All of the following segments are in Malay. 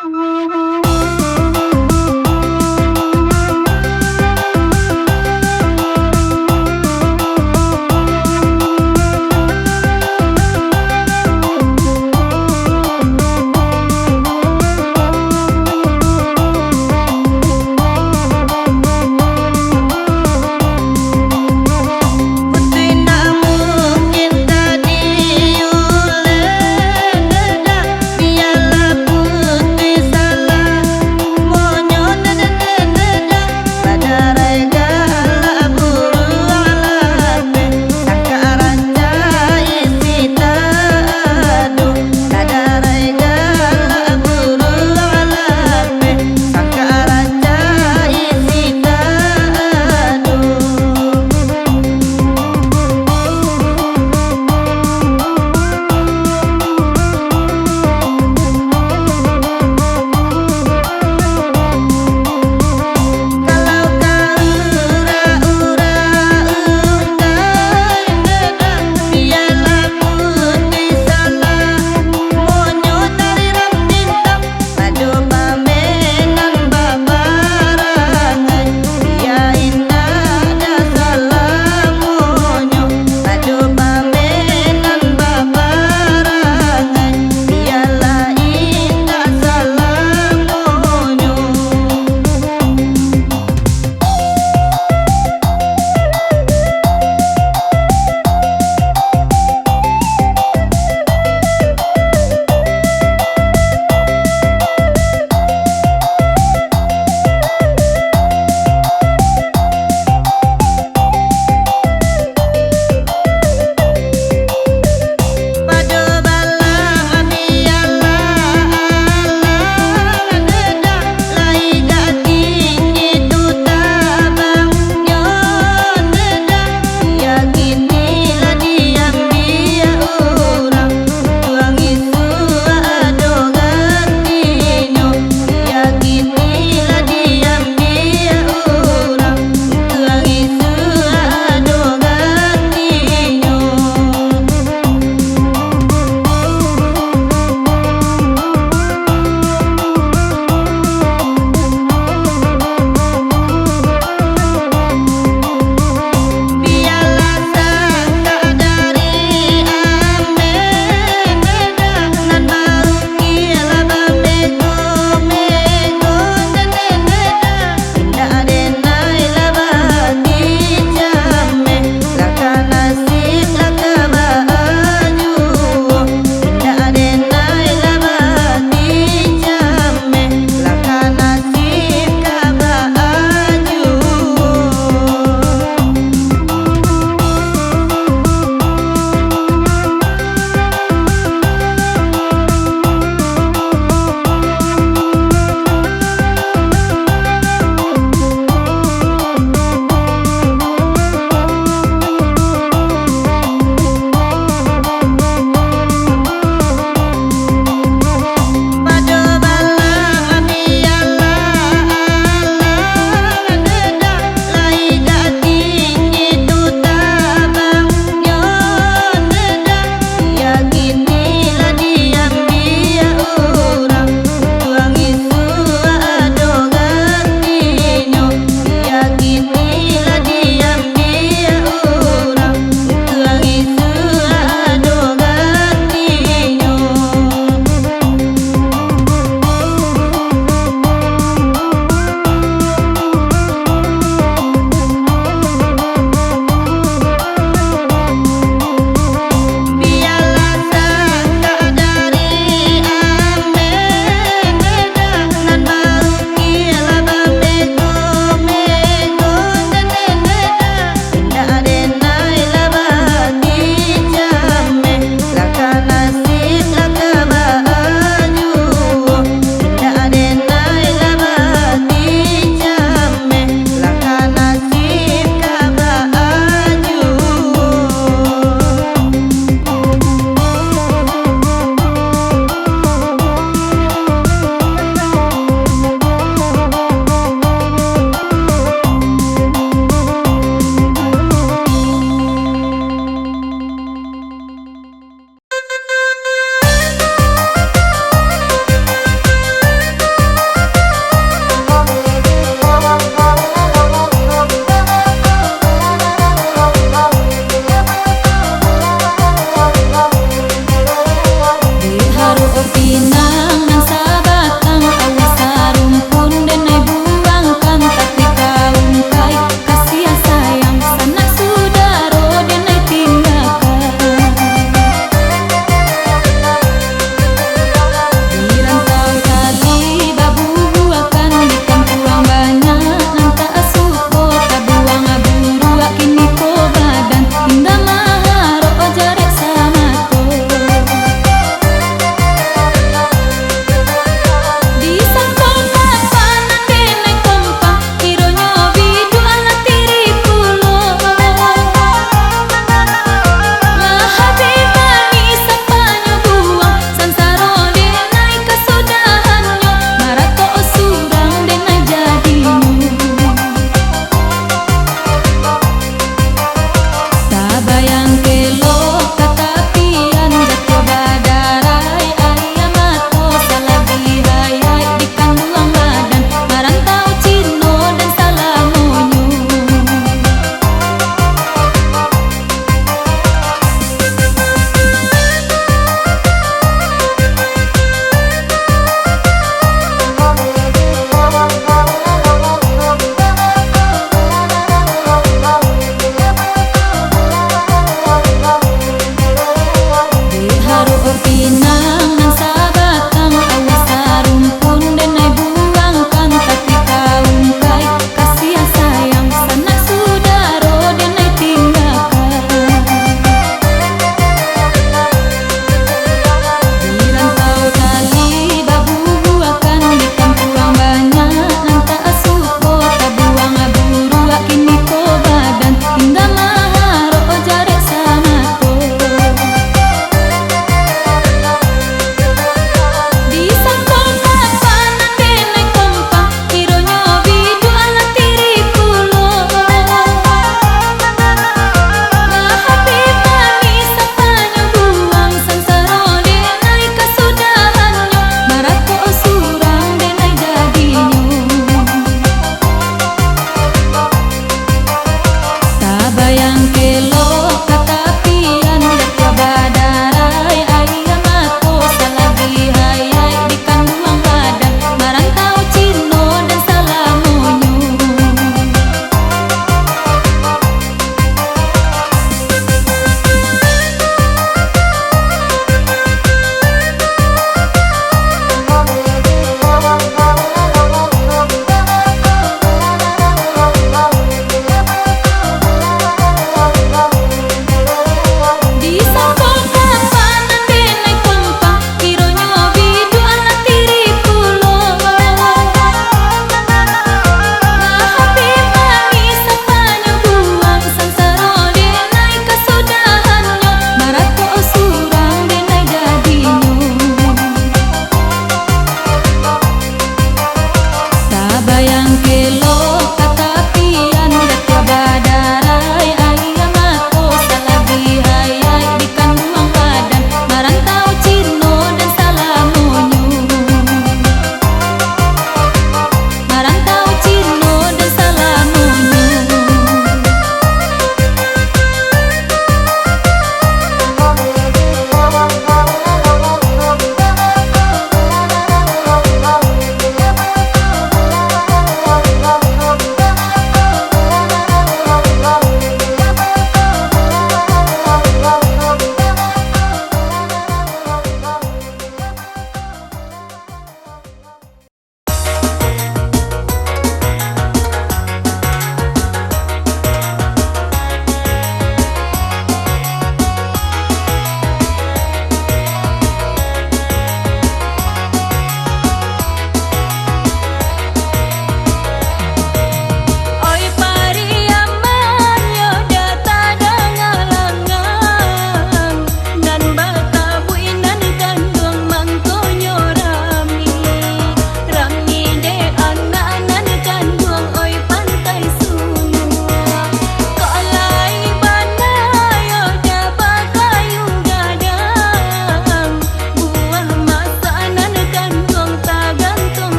Biarlah putri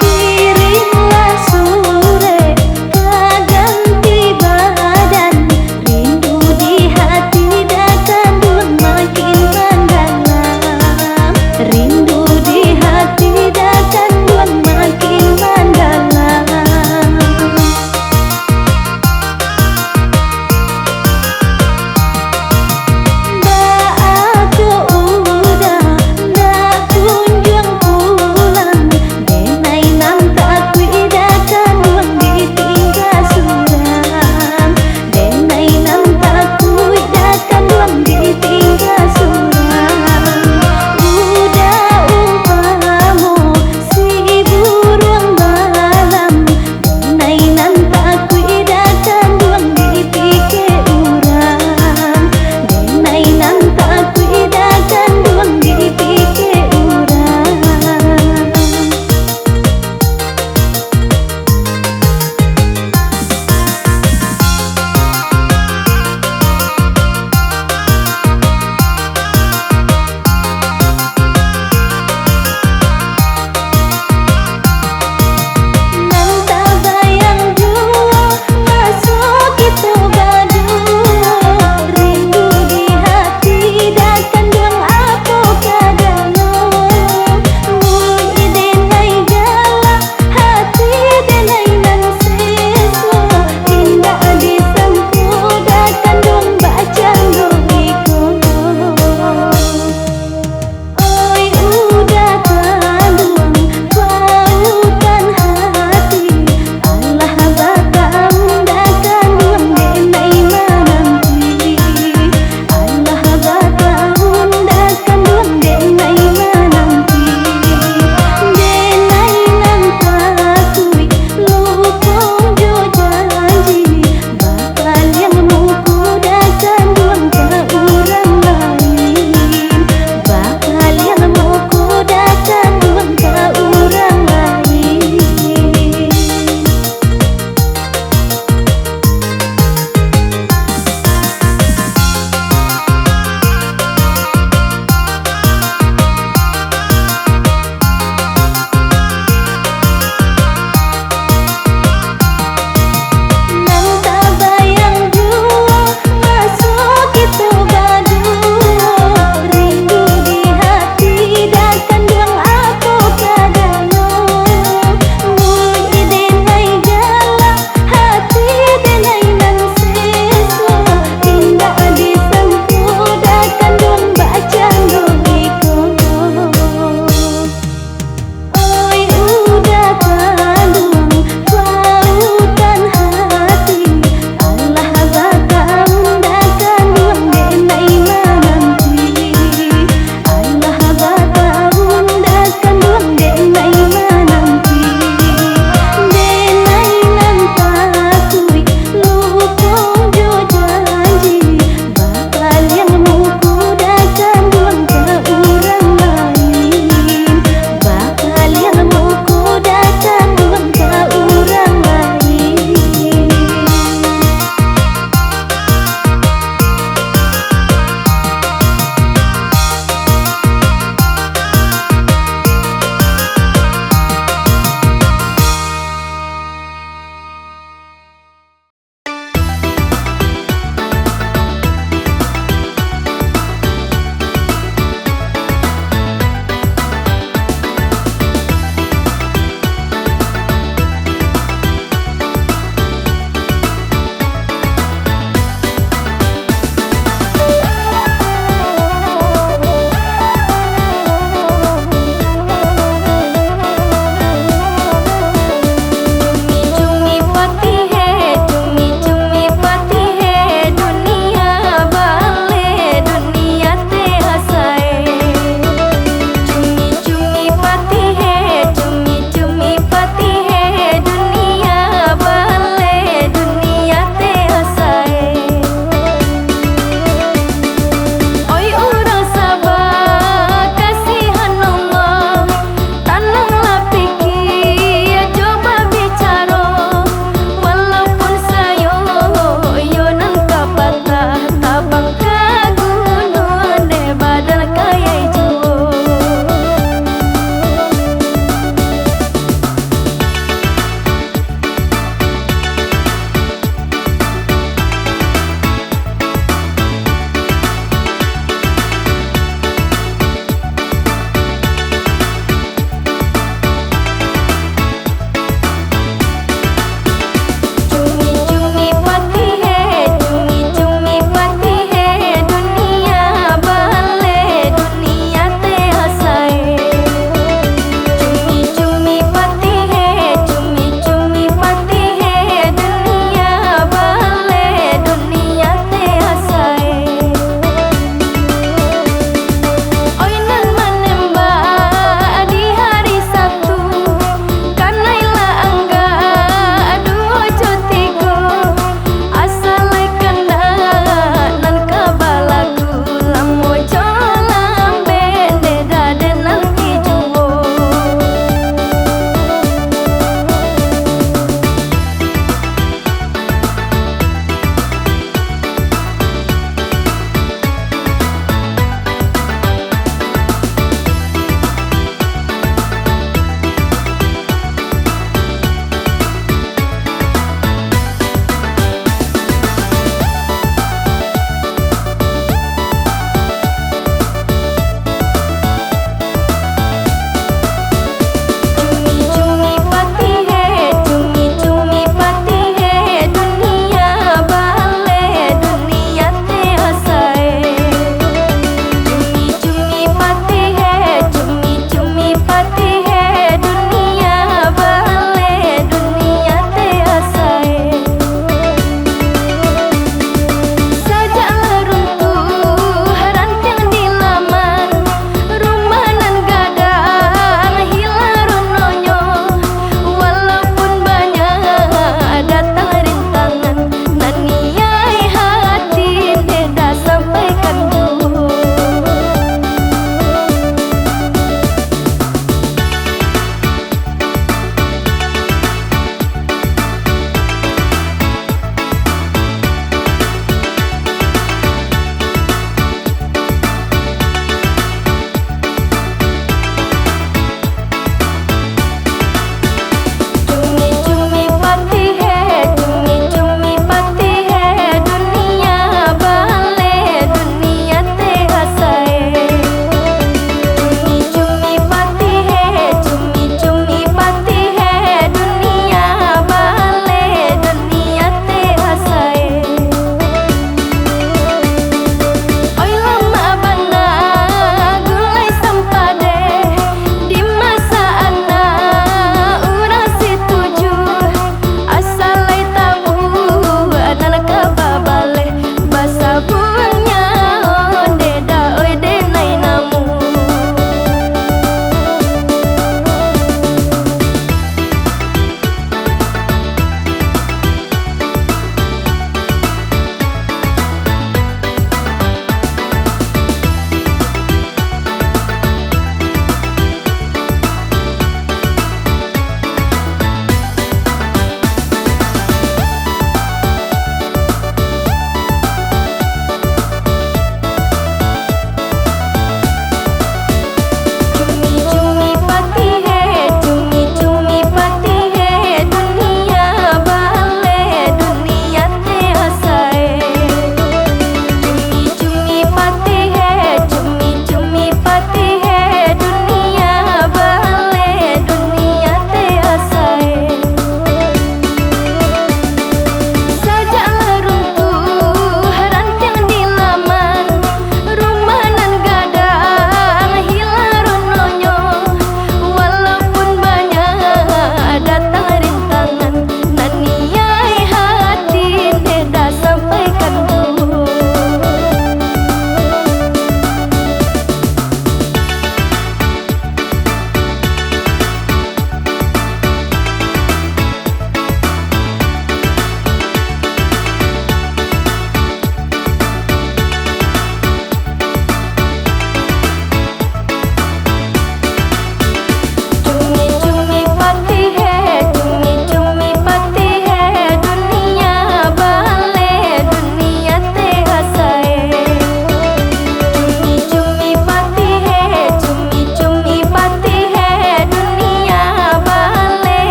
Diri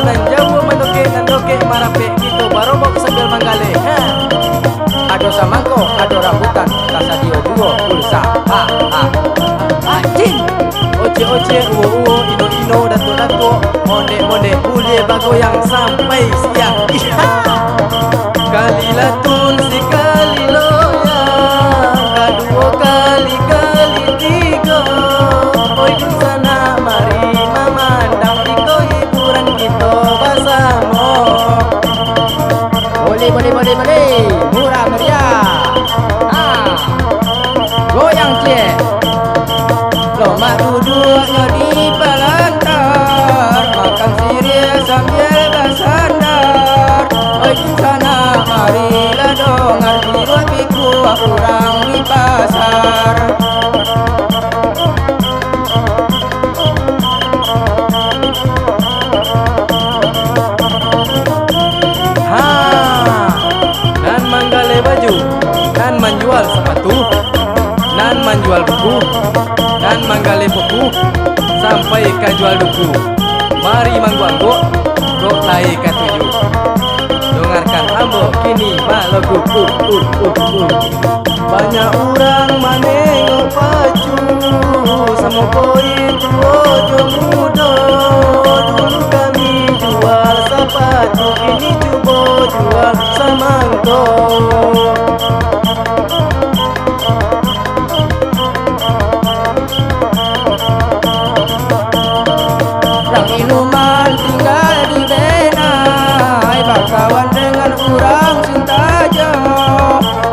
Nan jago nandoke marape gitu barobok sambil manggale. Ado samangko, ado rambutan, rasa dio duo pulsa. Jin. Oce uwo ino dato monde ule bagoyang sampai siang. Kali latun sekali loyang, kedua kali tiga. Oi di sana mari memandang iko hiburan kita bersama. Boleh, murah meriah. Goyang cie. Loma duduknya di pelantar, makan sirih sambil bersandar. Oi di sana marilah dongar biru piku orang di pasar. Nan manggale baju, nan menjual sepatu, nan menjual buku, nan manggale buku sampai ke jual duku. Mari manggu go lai ke tujuh. Dengarkan ambo kini balogu Banyak orang manengok pacu sama poin tuo muda. Dulu kami jual sepatu, kini coba jual samangko. Inuman tinggal di Benai, berkawan dengan orang Sintajo.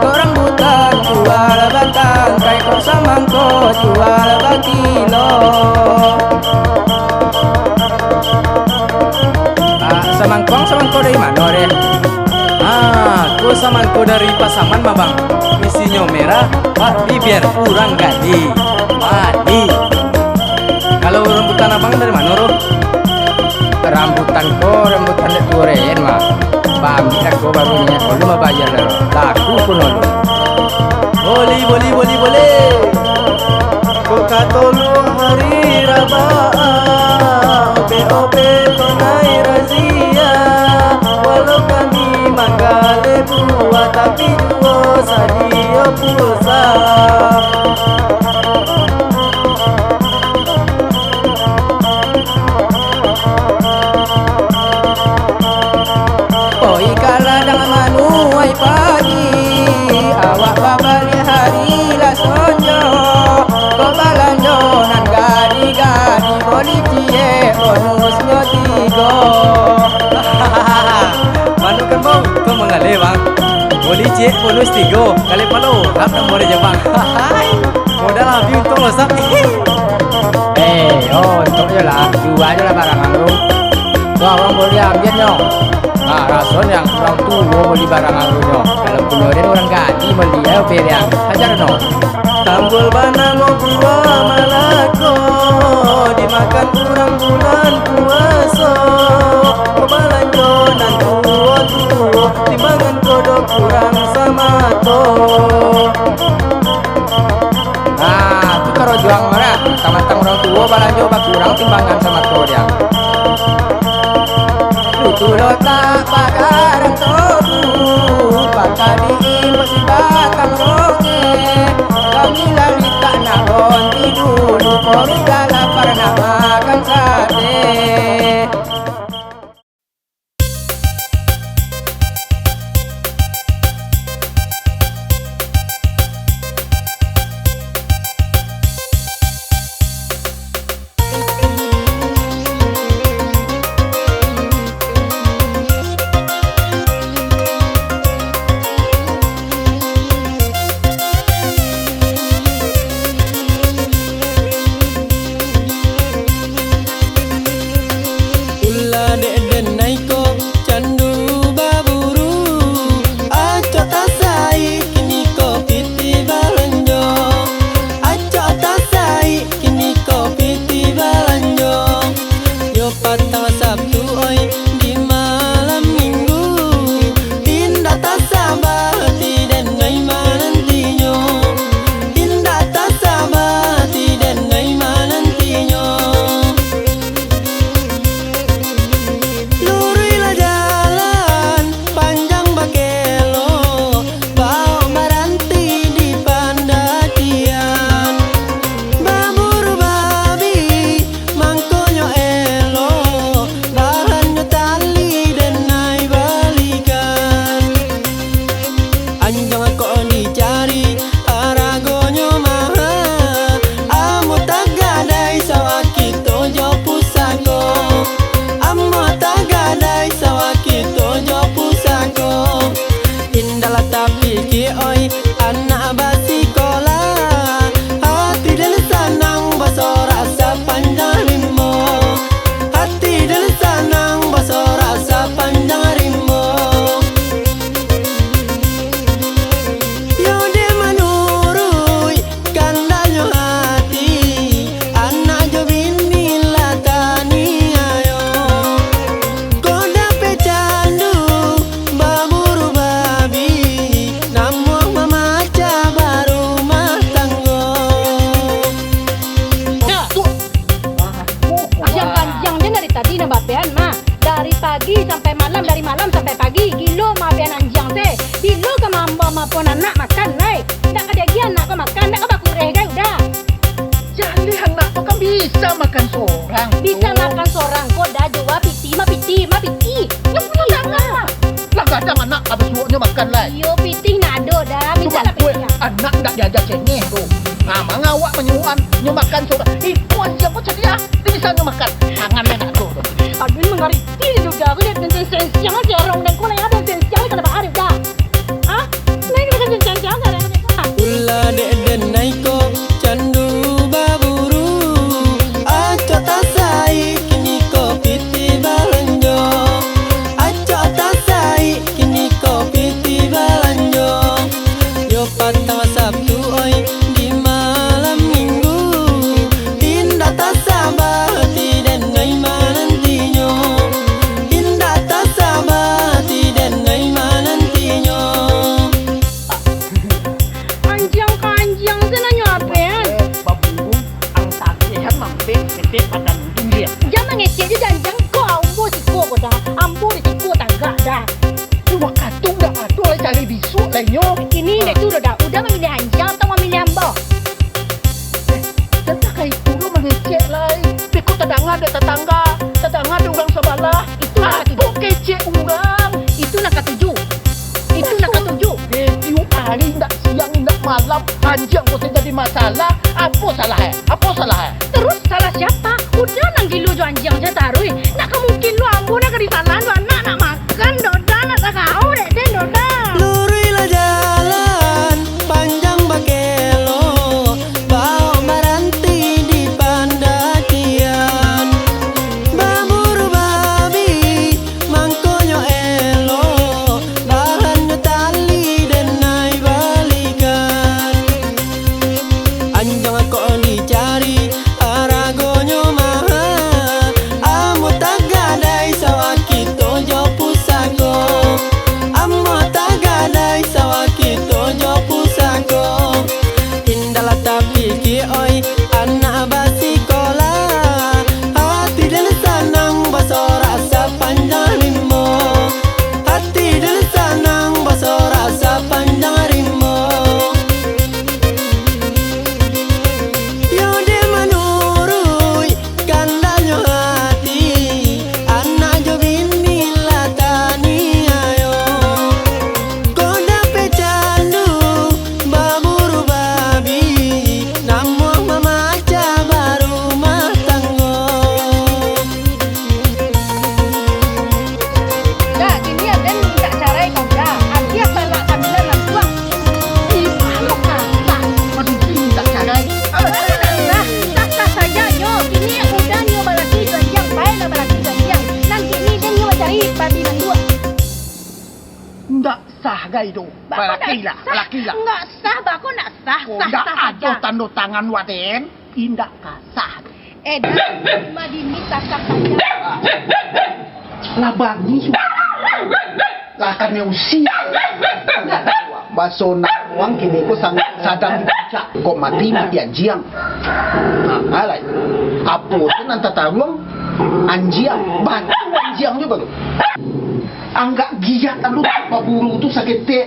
Orang buta jual batang, kai samangko jual bakilo. Samangko dari mana deh? Ku samangko dari Pasaman Mabang. Isinya merah, pak biar kurang gadi. Madi. Kalau rambutan abang dari mana roh? Rambutan dek turen mah. Bami aku barunya, kalau mau bayar laku pun lalu. Boleh. Kau katolu hari rabaa, ope tonai razia. Walau kami manggale buah, tapi juo sadio pulsa. Manuai pagi, awak babali hari lah sonjo. Ko balanjo nan gadi boli cie bonusnya tiga. Manu kan bang, kau mengalir bang. Boli cie bonus tiga kali palo, rap nomor je bang. Modal habis untuk masak. Untuk je lah, jual je lah barang anggur. Tuh orang boleh ambil nyok. Rason yang orang tua beli barang anggunya. Kalau kemudian orang gaji beli yang hajar no. Tanggul bana mau buah malako, dimakan orang bulan puasa. Kebalanjo nan tua timbangan kodok kurang sama to. Itu kalau juang mana? Tamatang orang tua balanjo bak kurang timbangan sama to dia. Tulo tak pagarang todu, pakadi masih batang roge. Kami lali tak nak bonti dulu, pori gala pernah makan sate. sampai malam, dari malam sampai pagi. Gilo mabian anjing teh. Gilo ke mampun anak makan lai. Tak ada dia anak kau makan, tak kau kureh dah udah. Jadi anak kau kan bisa makan seorang. Bisa makan seorang kau dah jua piti. Yang punya tangan. Lah kadang anak habis suaknya makan lah. Yo piti nado dah. Bisa Cuma lah gue piti. anak tak diajak cengeh tu. Mengawak menyuan, makan seorang. Itu aja kau ceria. Dia bisa makan. Tangan anak tu. Aduh mengerti juga. Aku lihat tentang sensiang aja orang dan kau yang ada sensiang kenapa ada dah? Hah? Naik dengan sensiang ada. Ula dek denai ko candu baburu aco tasai kini ko piti balanjo aco tasai kini ko piti balanjo yo patang Sabtu oi di malam minggu indah tasabah hati denai manantinyo indah tasabah hati denai manantinyo. Anjing sana nyapen. Baburu ang tagihan mampir gede pada mungkin dia. Jangan ngecek je janjang kau ambo si kau dah. Ambo di si kau tanggak dah. Cuma katung dah aduh lah cari bisu lah nyo. Ini nek tu dah memilih anjing atau memilih ambo? Tetap itu lu mengecek lah. Pikut tetangga ada tetangga ada orang sebelah. Itu nak Aku kecek orang. Itu nak ketujuh. Itu nak ketujuh. Tiap hari ndak siang ndak malam anjing kau jadi masalah. Apa salah? Terus salah siapa? Udah nang gilu jo anjing je tarui. Nak mungkin lu ambo nak di sana lu anak nak makan doda nak tak kau dek den doda. Lurilah jalan panjang bakelo bawa baranti di pandakian baburu babi mangkonyo elo bahannya tali denai balikan anjang kok dicari aragonyo mahal amo tagadai sawakito jo pusako amo tagadai sawakito jo pusako indahlah tapi ki oi anak basikola hati dan sanang baso rasa panjang rimo hati dan sanang baso rasa panjang rimo yo de manurui kandanyo hati anak jo bini latani ayo koda pecandu baburu babi namo mamaca baru matanggo. Dah kini ada minta carai kau dah. Adia salah kamilan nak buang. Malu kata. Aduh tidak carai. Tak saja nyo. Kini udah nyo balaki janjang. Baiklah balaki janjang. Nanti ni dia nyo cari babi nan dua. Ndak sah gay do. Laki lah. Enggak sah, bako nak sah. Kau Sah ndak ada saja. tanda tangan waden. Indak kasah. Dah cuma diminta sah saja. Labani sudah. Lakan usia. Baso na uang kini ko sadang dibaca. Kok mati anjing. Alay. Apo tu nan tatawang anjing. Batu anjing juga tu. Anggak giat lu baburu tu sakit te.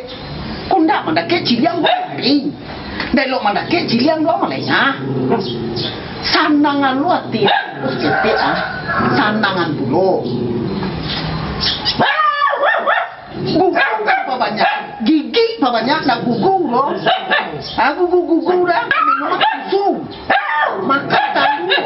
Kau ndak mandake ciliang bari. Delok mandake ciliang dua malainya. Sandangan lu hati. Terus kete sandangan dulu. Gugu apa banyak? Gigi apa banyak? Nak gugu loh. Gugu dah. Minum susu. Makan tahu.